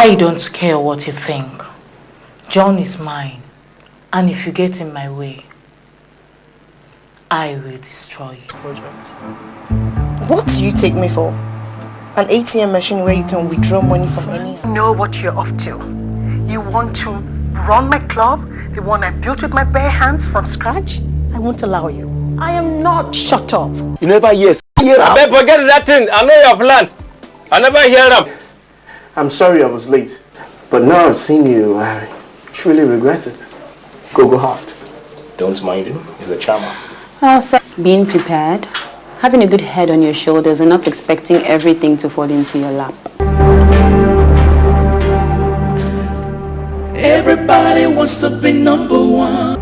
I don't care what you think. John is mine. And if you get in my way, I will destroy your project. What do you take me for? An ATM machine where you can withdraw money from any... Know what you're up to. You want to run my club, the one I built with my bare hands from scratch? I won't allow you. I am not. Shut up. You never hear I forget that thing. I know your plan. I never hear them. I'm sorry I was late, but now I've seen you, I truly regret it. Go hard. Don't mind him. He's a charmer. So being prepared, having a good head on your shoulders and not expecting everything to fall into your lap. Everybody wants to be number one.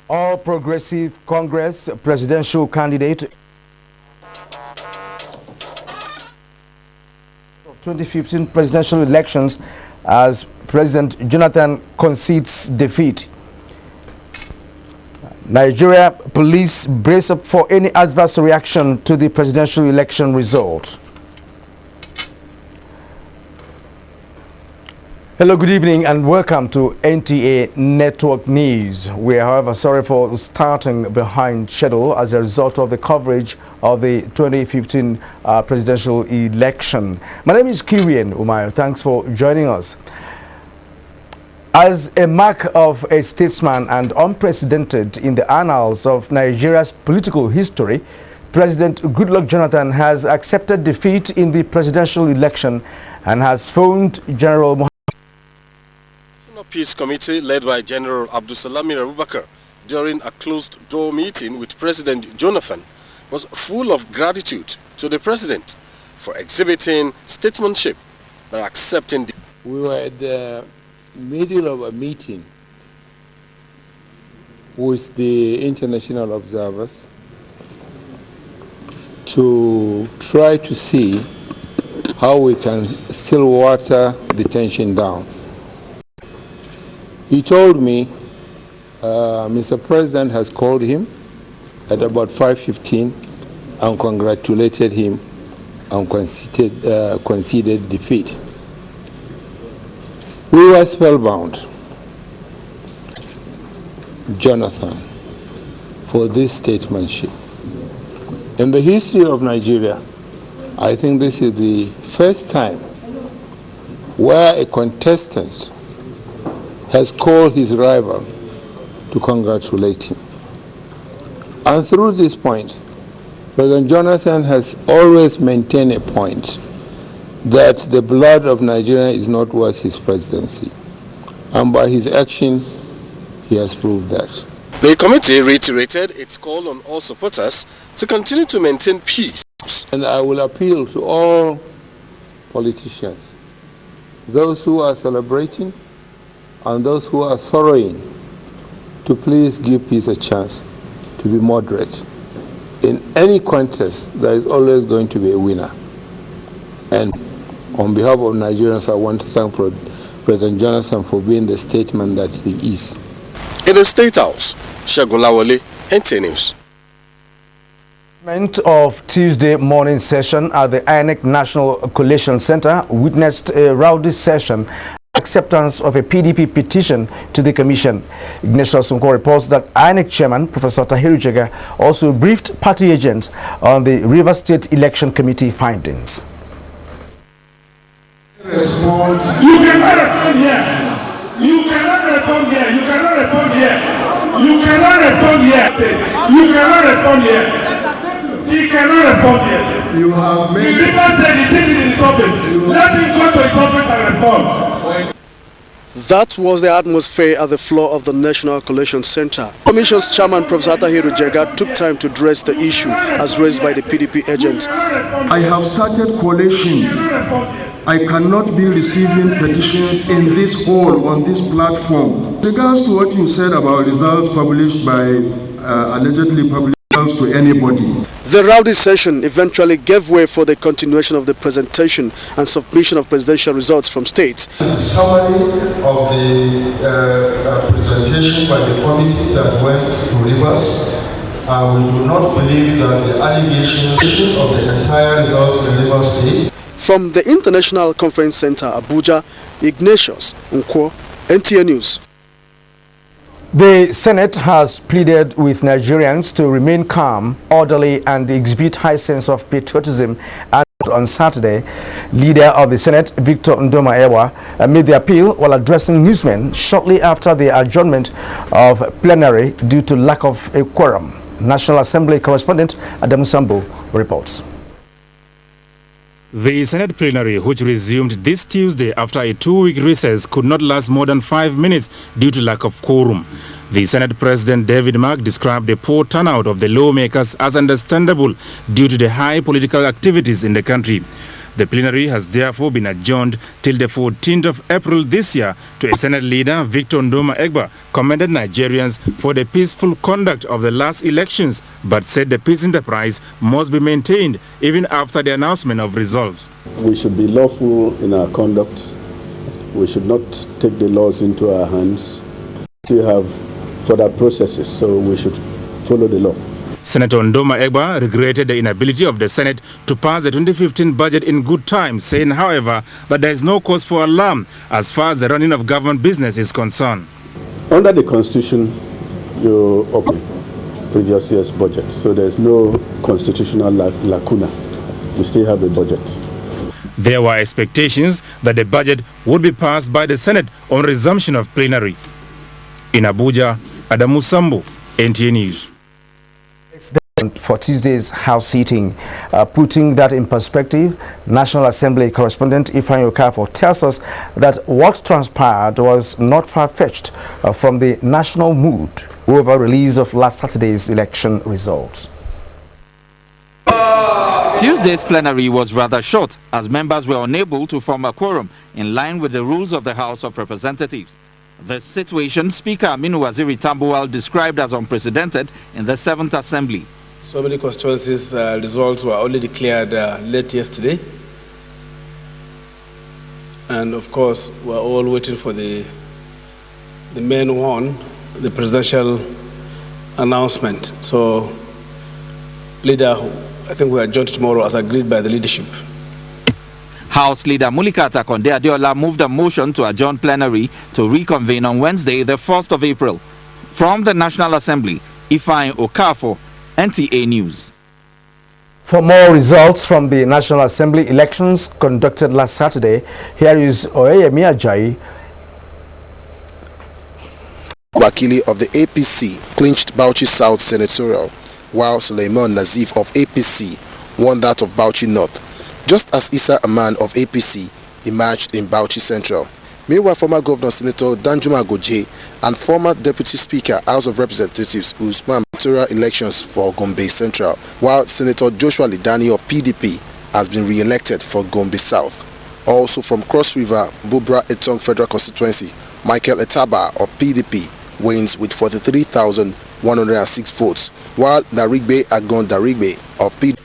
All Progressive Congress presidential candidate of 2015 presidential elections as President Jonathan concedes defeat. Nigeria police brace up for any adverse reaction to the presidential election result. Hello, good evening and welcome to NTA Network News. We are, however, sorry for starting behind schedule as a result of the coverage of the 2015 presidential election. My name is Kirian Umayo. Thanks for joining us. As a mark of a statesman and unprecedented in the annals of Nigeria's political history, President Goodluck Jonathan has accepted defeat in the presidential election and has phoned General Muhammad Peace Committee led by General Abdusalami Abubakar during a closed-door meeting with President Jonathan was full of gratitude to the president for exhibiting statesmanship by accepting the... We were at the middle of a meeting with the international observers to try to see how we can still water the tension down. He told me Mr. President has called him at about 5:15 and congratulated him and conceded defeat. We were spellbound, Jonathan, for this statesmanship. In the history of Nigeria, I think this is the first time where a contestant has called his rival to congratulate him. And through this point, President Jonathan has always maintained a point that the blood of Nigeria is not worth his presidency. And by his action, he has proved that. The committee reiterated its call on all supporters to continue to maintain peace. And I will appeal to all politicians, those who are celebrating and those who are sorrowing, to please give peace a chance, to be moderate. In any contest, there is always going to be a winner. And on behalf of Nigerians, I want to thank President Jonathan for being the statesman that he is. In the State House, Segun Lawole, NTA News. Of Tuesday morning session at the INEC National Collation Center witnessed a rowdy session acceptance of a PDP petition to the commission. Ignatius Sunko reports that INEC chairman Professor Tahiru Jega also briefed party agents on the Rivers State Election Committee findings. You cannot respond here. You cannot respond here. You cannot respond here. You cannot respond here. You cannot respond here. He cannot respond here. You have made... The Rivers State, he did it in his office. Let him go to his office and respond. That was the atmosphere at the floor of the National Collation Center. Commission's chairman, Professor Atahiru Jega, took time to address the issue as raised by the PDP agent. I have started coalition. I cannot be receiving petitions in this hall, on this platform. With regards to what you said about results published by, allegedly published to anybody. The rowdy session eventually gave way for the continuation of the presentation and submission of presidential results from states. The summary of the presentation by the committee that went to Rivers, we do not believe that the allegation of the entire results in Rivers State. From the International Conference Center, Abuja, Ignatius Nkwo, NTA News. The Senate has pleaded with Nigerians to remain calm, orderly, and exhibit high sense of patriotism. And on Saturday, leader of the Senate, Victor Ndoma Ewa, made the appeal while addressing newsmen shortly after the adjournment of plenary due to lack of a quorum. National Assembly correspondent Adam Sambo reports. The Senate plenary, which resumed this Tuesday after a 2-week recess, could not last more than 5 minutes due to lack of quorum. The Senate President David Mark described the poor turnout of the lawmakers as understandable due to the high political activities in the country. The plenary has therefore been adjourned till the 14th of April this year. To a Senate leader, Victor Ndoma Egba commended Nigerians for the peaceful conduct of the last elections, but said the peace enterprise must be maintained even after the announcement of results. We should be lawful in our conduct. We should not take the laws into our hands. We have further processes, so we should follow the law. Senator Ndoma Egba regretted the inability of the Senate to pass the 2015 budget in good time, saying, however, that there is no cause for alarm as far as the running of government business is concerned. Under the Constitution, you open previous year's budget, so there is no constitutional lacuna. We still have a budget. There were expectations that the budget would be passed by the Senate on resumption of plenary. In Abuja, Adamu Sambo, NTA News. For Tuesday's House sitting. Putting that in perspective, National Assembly correspondent Ifeanyi Okafor tells us that what transpired was not far-fetched from the national mood over release of last Saturday's election results. Tuesday's plenary was rather short as members were unable to form a quorum in line with the rules of the House of Representatives. The situation Speaker Aminu Waziri Tambuwal described as unprecedented in the 7th Assembly. So many constituencies' results were only declared late yesterday. And of course, we're all waiting for the main one, the presidential announcement. So, leader, I think we are adjourned tomorrow as agreed by the leadership. House Leader Mulika Takonde Adeola moved a motion to adjourn plenary to reconvene on Wednesday, the 1st of April. From the National Assembly, Ifeanyi Okafor, NTA News. For more results from the National Assembly elections conducted last Saturday, here is Oyeyemi Ajayi. Wakili of the APC clinched Bauchi South Senatorial, while Suleiman Nazif of APC won that of Bauchi North, just as Isa Aman of APC emerged in Bauchi Central. Meanwhile, former Governor Senator Danjuma Goje and former Deputy Speaker House of Representatives Usman senatorial elections for Gombe Central, while Senator Joshua Lidani of PDP has been re-elected for Gombe South. Also from Cross River, Bubra Etong Federal Constituency, Michael Etaba of PDP wins with 43,106 votes, while Darigbe Agon Darigbe of PDP.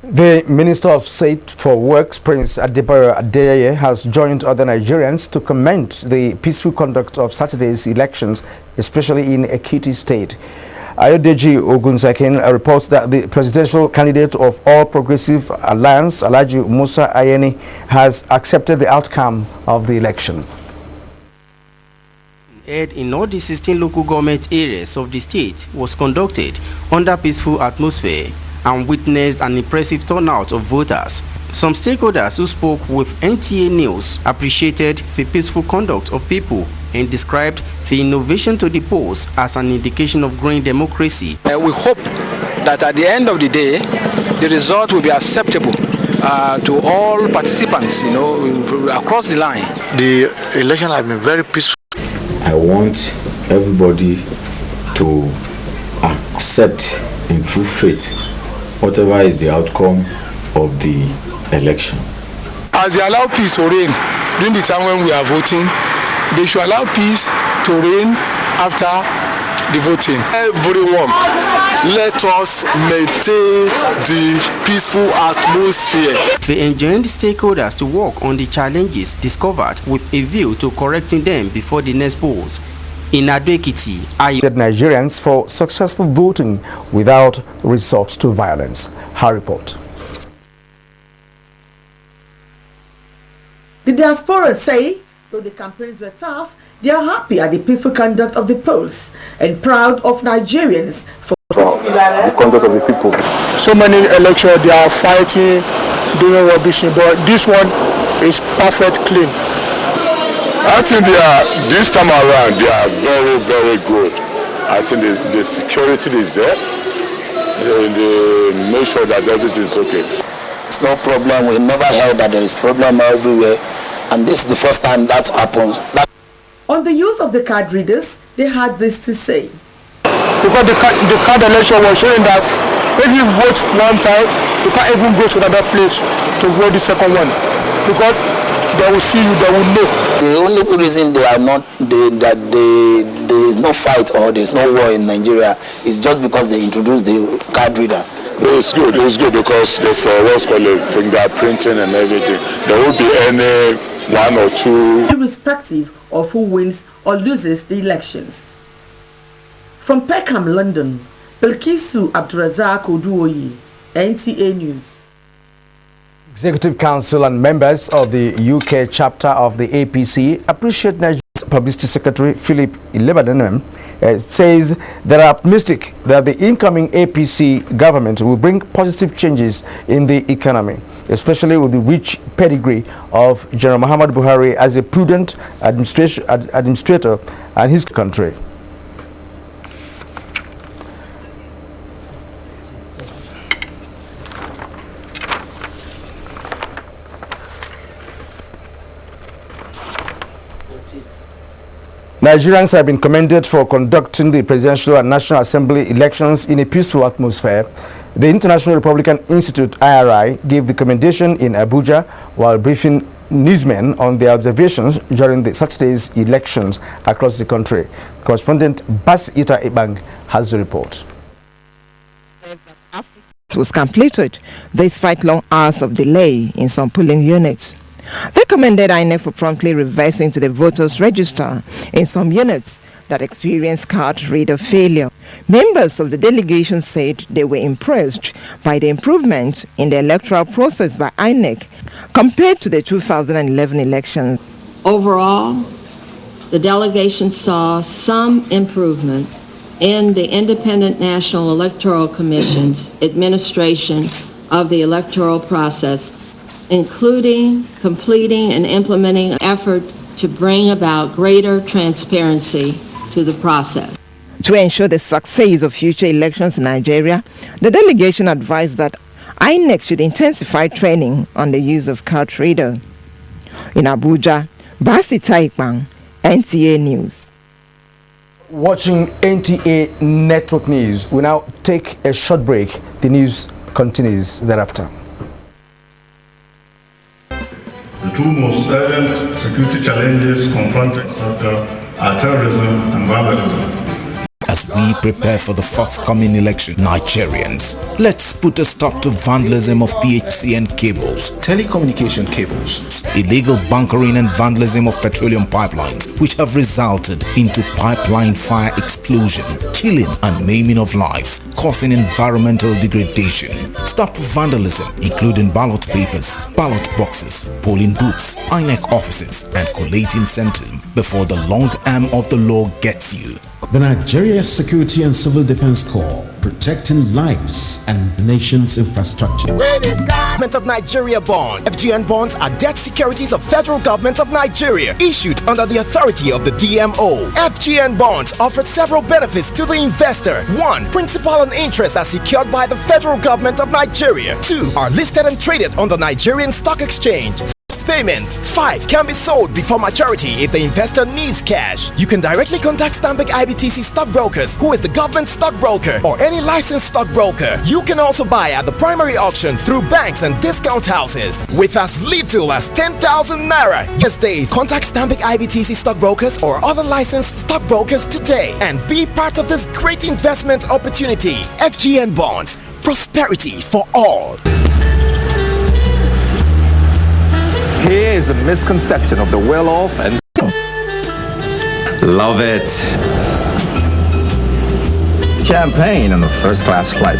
The Minister of State for Works, Prince Adebayo Adeyeye, has joined other Nigerians to commend the peaceful conduct of Saturday's elections, especially in Ekiti State. Ayodeji Ogunsakin reports that the presidential candidate of All Progressive Alliance, Alhaji Musa Ayeni, has accepted the outcome of the election. In all the 16 local government areas of the state was conducted under peaceful atmosphere and witnessed an impressive turnout of voters. Some stakeholders who spoke with NTA News appreciated the peaceful conduct of people and described the innovation to the polls as an indication of growing democracy. We hope that at the end of the day, the result will be acceptable to all participants, across the line. The election has been very peaceful. I want everybody to accept in true faith whatever is the outcome of the election. As they allow peace to reign during the time when we are voting, they should allow peace to reign after the voting. Everyone, let us maintain the peaceful atmosphere. They enjoined stakeholders to work on the challenges discovered with a view to correcting them before the next polls. In Ado-Ekiti, Nigerians for successful voting without resort to violence. Her report. The diaspora say, though the campaigns were tough, they are happy at the peaceful conduct of the polls and proud of Nigerians for the conduct of the people. So many elections, they are fighting, doing rubbish, but this one is perfect, clean. I think this time around, they are very, very good. I think the security is there, and they make sure that everything is okay. It's no problem. We never heard that there is problem everywhere, and this is the first time that happens. On the use of the card readers, they had this to say. Because the card election was showing that if you vote one time, you can't even go to another place to vote the second one. Because they will see you, they will know. The only reason they are not, there is no fight or there is no war in Nigeria is just because they introduced the card reader. It's good because there's what's called fingerprinting and everything. There won't be any one or two. Irrespective of who wins or loses the elections. From Peckham, London, Belkisu Abdurazak Oduoyi, NTA News. Executive Council and members of the UK chapter of the APC appreciate Nigeria's Publicity Secretary Philip Ilebadenem says they are optimistic that the incoming APC government will bring positive changes in the economy, especially with the rich pedigree of General Muhammad Buhari as a prudent administrator and his country. Nigerians have been commended for conducting the Presidential and National Assembly elections in a peaceful atmosphere. The International Republican Institute, IRI, gave the commendation in Abuja while briefing newsmen on their observations during the Saturday's elections across the country. Correspondent Bas Ita Ibang has the report. Was completed despite long hours of delay in some polling units. They commended INEC for promptly reversing to the voters' register in some units that experienced card reader failure. Members of the delegation said they were impressed by the improvement in the electoral process by INEC compared to the 2011 elections. Overall, the delegation saw some improvement in the Independent National Electoral Commission's administration of the electoral process, including completing and implementing an effort to bring about greater transparency to the process. To ensure the success of future elections in Nigeria, the delegation advised that INEC should intensify training on the use of card reader. In Abuja, Basi Taipang, NTA News. Watching NTA Network News, we now take a short break. The news continues thereafter. The two most urgent security challenges confronting the sector are terrorism and vandalism. As we prepare for the forthcoming election, Nigerians, let's put a stop to vandalism of PHCN cables, telecommunication cables, illegal bunkering and vandalism of petroleum pipelines, which have resulted into pipeline fire explosion, killing and maiming of lives, causing environmental degradation. Stop vandalism, including ballot papers, ballot boxes, polling booths, INEC offices, and collating centers before the long arm of the law gets you. The Nigeria Security and Civil Defense Corps protecting lives and the nation's infrastructure. Government of Nigeria bonds. FGN bonds are debt securities of Federal Government of Nigeria issued under the authority of the DMO. FGN bonds offer several benefits to the investor. 1. Principal and interest are secured by the Federal Government of Nigeria. 2. Are listed and traded on the Nigerian Stock Exchange. Payment. 5. Can be sold before maturity if the investor needs cash. You can directly contact Stanbic IBTC stockbrokers, who is the government stockbroker, or any licensed stockbroker. You can also buy at the primary auction through banks and discount houses with as little as 10,000 naira. Yes, Dave. Contact Stanbic IBTC stockbrokers or other licensed stockbrokers today and be part of this great investment opportunity. FGN Bonds. Prosperity for all. Here is a misconception of the well-off and love it. Champagne on a first-class flight.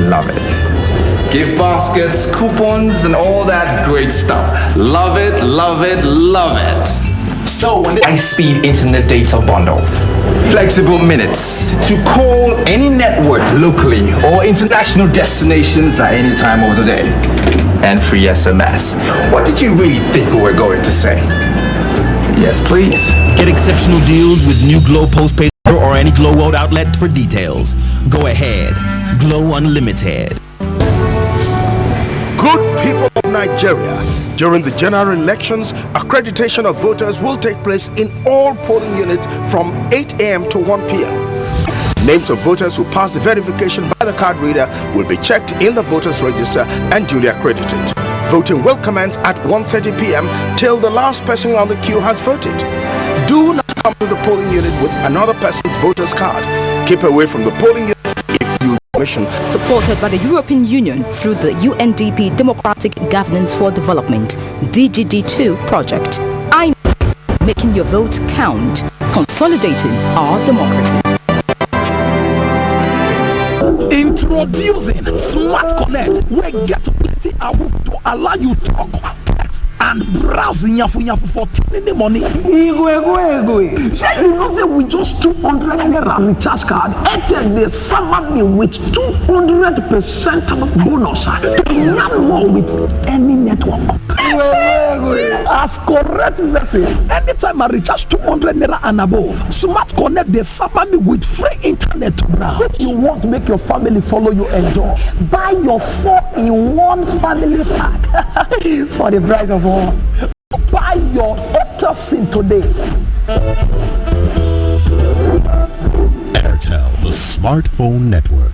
Love it. Gift baskets, coupons, and all that great stuff. Love it, love it, love it. So when the high-speed internet data bundle, flexible minutes to call any network locally or international destinations at any time of the day, and free SMS. What did you really think we were going to say? Yes, please. Get exceptional deals with new Glow postpaid or any Glow World outlet for details. Go ahead. Glow Unlimited. Good people of Nigeria, during the general elections, accreditation of voters will take place in all polling units from 8 a.m. to 1 p.m. Names of voters who pass the verification by the card reader will be checked in the voters register and duly accredited. Voting will commence at 1:30 p.m. till the last person on the queue has voted. Do not come to the polling unit with another person's voter's card. Keep away from the polling unit if you mission. Supported by the European Union through the UNDP Democratic Governance for Development DGD2 project. Making your vote count. Consolidating our democracy. Introducing Smart Connect, we get plenty awoof to allow you talk, text, and browse nyafu for 10 in the morning. Say you know say with just 200 naira recharge card, Airtel they serve me with 200% bonus to yarn more with any network. As correct message, anytime I recharge 200 naira and above, Smart Connect they serve me with free internet to browse. If you want to make your family follow you enjoy, buy your 4-in-1 family pack for the price of one. Buy your Airtel SIM today. Airtel, the smartphone network.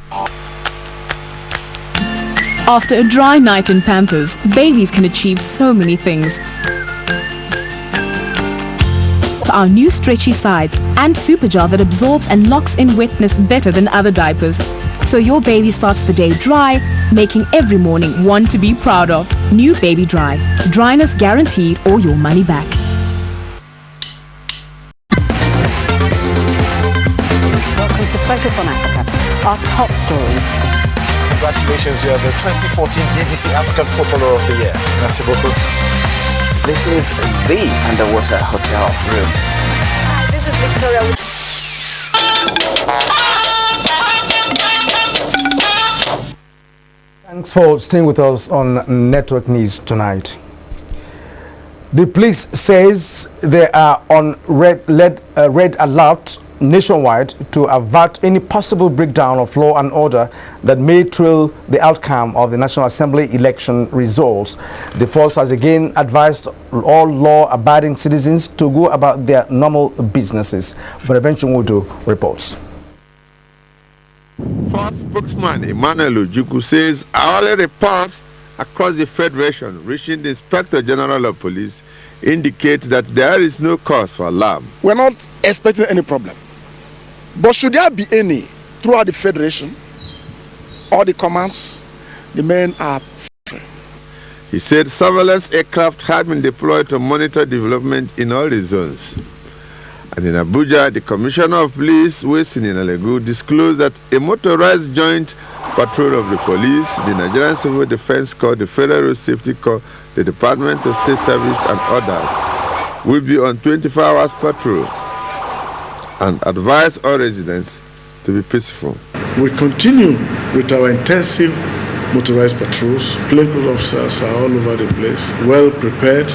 After a dry night in Pampers, babies can achieve so many things. Our new stretchy sides and super gel that absorbs and locks in wetness better than other diapers. So your baby starts the day dry, making every morning one to be proud of. New Baby Dry. Dryness guaranteed or your money back. Welcome to Focus on Africa. Our top stories. Congratulations, you are the 2014 BBC African Footballer of the Year. Merci beaucoup. This is the underwater hotel room. Hi, this is Victoria. Thanks for staying with us on Network News tonight. The police says they are on red alert nationwide to avert any possible breakdown of law and order that may trail the outcome of the National Assembly election results. The force has again advised all law-abiding citizens to go about their normal businesses. Bonaventure Wodo reports. First spokesman Emmanuel Ojukwu says hourly reports across the Federation reaching the Inspector General of Police indicate that there is no cause for alarm. We're not expecting any problem. But should there be any throughout the Federation, all the commands, the men are free. He said surveillance aircraft had been deployed to monitor development in all the zones. And in Abuja, the Commissioner of Police, Wesin Inalegu, disclosed that a motorized joint patrol of the police, the Nigerian Civil Defense Corps, the Federal Road Safety Corps, the Department of State Service, and others will be on 24 hours patrol and advise all residents to be peaceful. We continue with our intensive motorized patrols. Plainclothes officers are all over the place, well prepared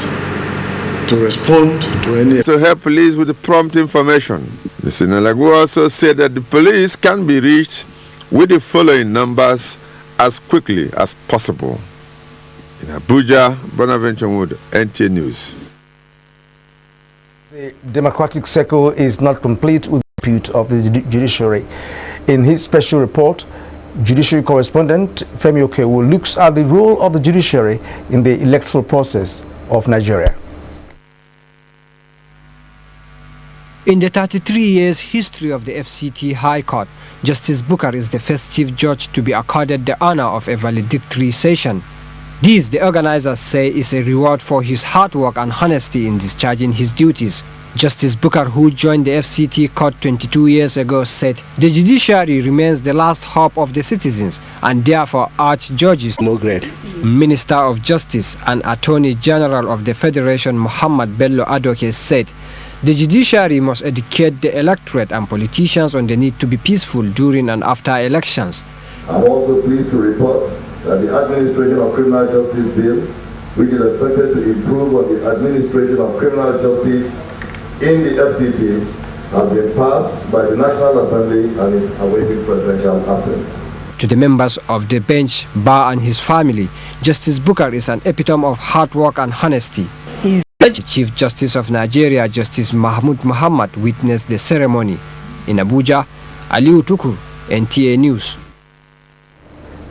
to respond to any. To help police with the prompt information, Mr. Nalagu also said that the police can be reached with the following numbers as quickly as possible. In Abuja, Bonaventure Wood, NTA News. The democratic circle is not complete with the repute of the judiciary. In his special report, judiciary correspondent Femi Okewo looks at the role of the judiciary in the electoral process of Nigeria. In the 33 years history of the FCT High Court, Justice Bukar is the first chief judge to be accorded the honor of a valedictory session. This, the organizers say, is a reward for his hard work and honesty in discharging his duties. Justice Bukar, who joined the FCT court 22 years ago, said the judiciary remains the last hope of the citizens and therefore urged judges. Minister of Justice and Attorney General of the Federation, Muhammad Bello Adoke, said the judiciary must educate the electorate and politicians on the need to be peaceful during and after elections. I'm also pleased to report that the Administration of Criminal Justice Bill, which is expected to improve on the administration of criminal justice in the FCT, has been passed by the National Assembly and is awaiting presidential assent. To the members of the bench, Bar and his family, Justice Bukar is an epitome of hard work and honesty. The Chief Justice of Nigeria, Justice Mahmoud Muhammad, witnessed the ceremony. In Abuja, Aliu Tukur, NTA News.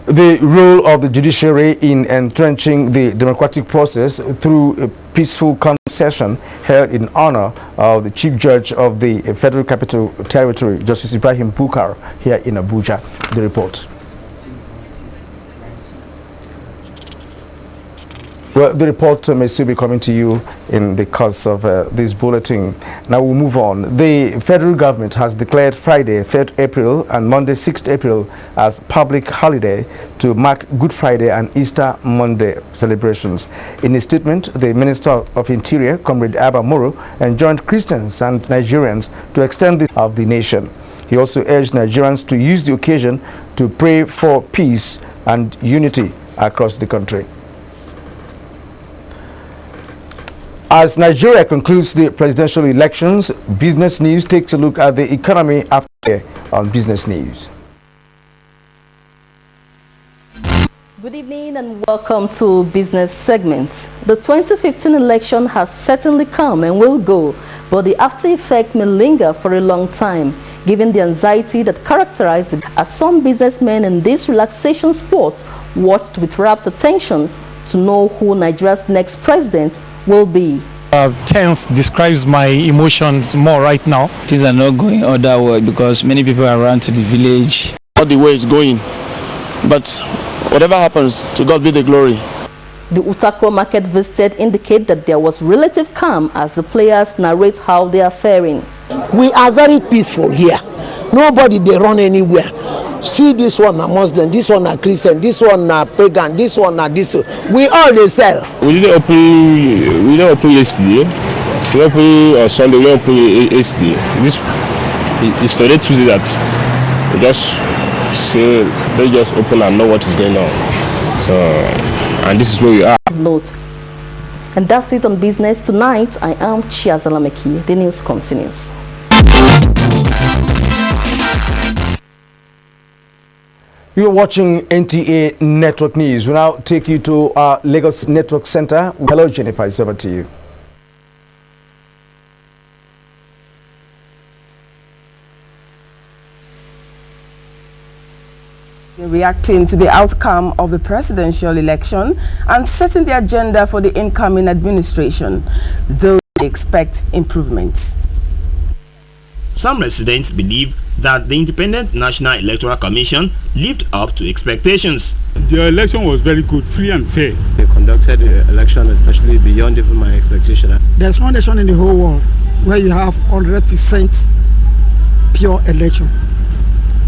The role of the judiciary in entrenching the democratic process through a peaceful session held in honor of the Chief Judge of the Federal Capital Territory, Justice Ibrahim Bukar, here in Abuja. The report. Well, the report may still be coming to you in the course of this bulletin. Now we'll move on. The federal government has declared Friday, 3rd April and Monday, 6th April as public holiday to mark Good Friday and Easter Monday celebrations. In a statement, the Minister of Interior, Comrade Abba Moro, enjoined Christians and Nigerians to extend this of the nation. He also urged Nigerians to use the occasion to pray for peace and unity across the country. As Nigeria concludes the presidential elections, Business News takes a look at the economy after on Business News. Good evening and welcome to Business Segment. The 2015 election has certainly come and will go, but the after effect may linger for a long time, given the anxiety that characterized it, as some businessmen in this relaxation sport watched with rapt attention to know who Nigeria's next president will be. Tense describes my emotions more right now. Things are not going other way because many people are around to the village. Not the way it's going, but whatever happens, to God be the glory. The Utako market visited indicate that there was relative calm as the players narrate how they are faring. We are very peaceful here. Nobody they run anywhere. See, this one a Muslim, this one a Christian, this one a pagan, this one a this. We all they sell. We didn't open yesterday. We open on Sunday. We open yesterday. This is today Tuesday that we just say they just open and know what is going on. So, and this is where we are. Note. And that's it on Business Tonight. I am Chiazalameki. The news continues. You're watching NTA Network News. We'll now take you to our Lagos Network Center. Hello, Jennifer. It's over to you. Reacting to the outcome of the presidential election and setting the agenda for the incoming administration, though they expect improvements. Some residents believe that the Independent National Electoral Commission lived up to expectations. The election was very good, free and fair. They conducted the election especially beyond even my expectation. There's one nation in the whole world where you have 100% pure election.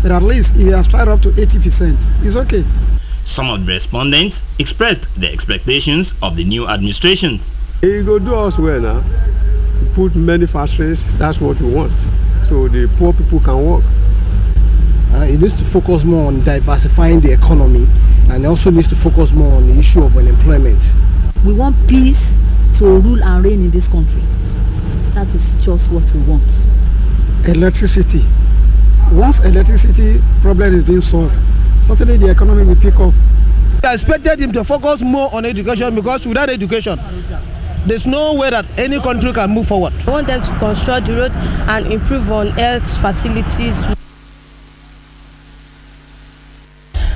But at least if you aspire up to 80%, it's okay. Some of the respondents expressed their expectations of the new administration. You go do us well now. Put many factories, that's what we want. So the poor people can work. It needs to focus more on diversifying the economy, and it also needs to focus more on the issue of unemployment. We want peace to rule and reign in this country. That is just what we want. Electricity. Once electricity problem is being solved, certainly the economy will pick up. I expected him to focus more on education, because without education, there's no way that any country can move forward. I want them to construct the road and improve on health facilities.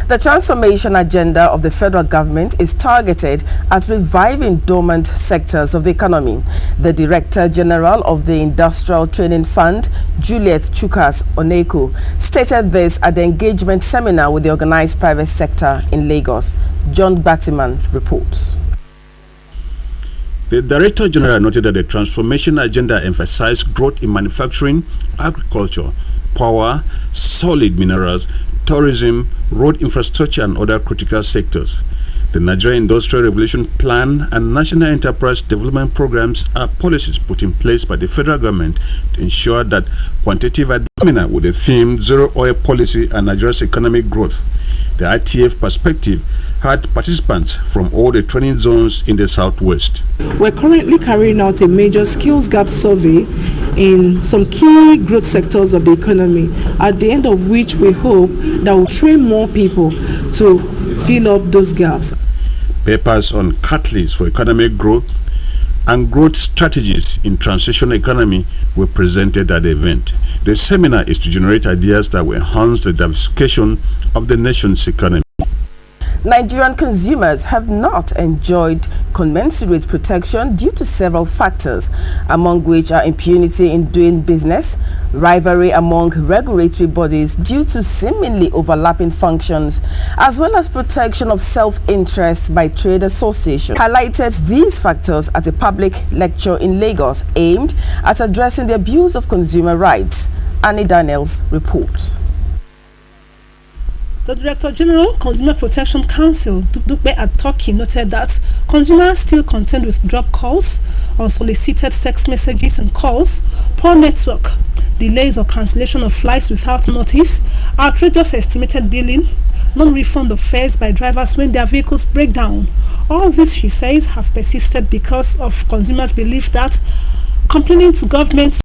The transformation agenda of the federal government is targeted at reviving dormant sectors of the economy. The Director General of the Industrial Training Fund, Juliet Chukas Oneko, stated this at the engagement seminar with the organized private sector in Lagos. John Battiman reports. The Director General noted that the transformation agenda emphasized growth in manufacturing, agriculture, power, solid minerals, tourism, road infrastructure and other critical sectors. The Nigerian Industrial Revolution Plan and National Enterprise Development Programs are policies put in place by the federal government to ensure that quantitative advancement with the theme Zero Oil Policy and Nigeria's Economic Growth. The ITF perspective had participants from all the training zones in the southwest. We're currently carrying out a major skills gap survey in some key growth sectors of the economy, at the end of which we hope that we'll train more people to fill up those gaps. Papers on catalysts for economic growth and growth strategies in transition economy were presented at the event. The seminar is to generate ideas that will enhance the diversification of the nation's economy. Nigerian consumers have not enjoyed commensurate protection due to several factors, among which are impunity in doing business, rivalry among regulatory bodies due to seemingly overlapping functions, as well as protection of self-interest by trade associations. Highlighted these factors at a public lecture in Lagos aimed at addressing the abuse of consumer rights. Annie Daniels reports. The Director General, Consumer Protection Council, Dupe Atoki, noted that consumers still contend with drop calls, unsolicited text messages and calls, poor network, delays or cancellation of flights without notice, outrageous estimated billing, non-refund of fares by drivers when their vehicles break down. All this, she says, have persisted because of consumers' belief that complaining to government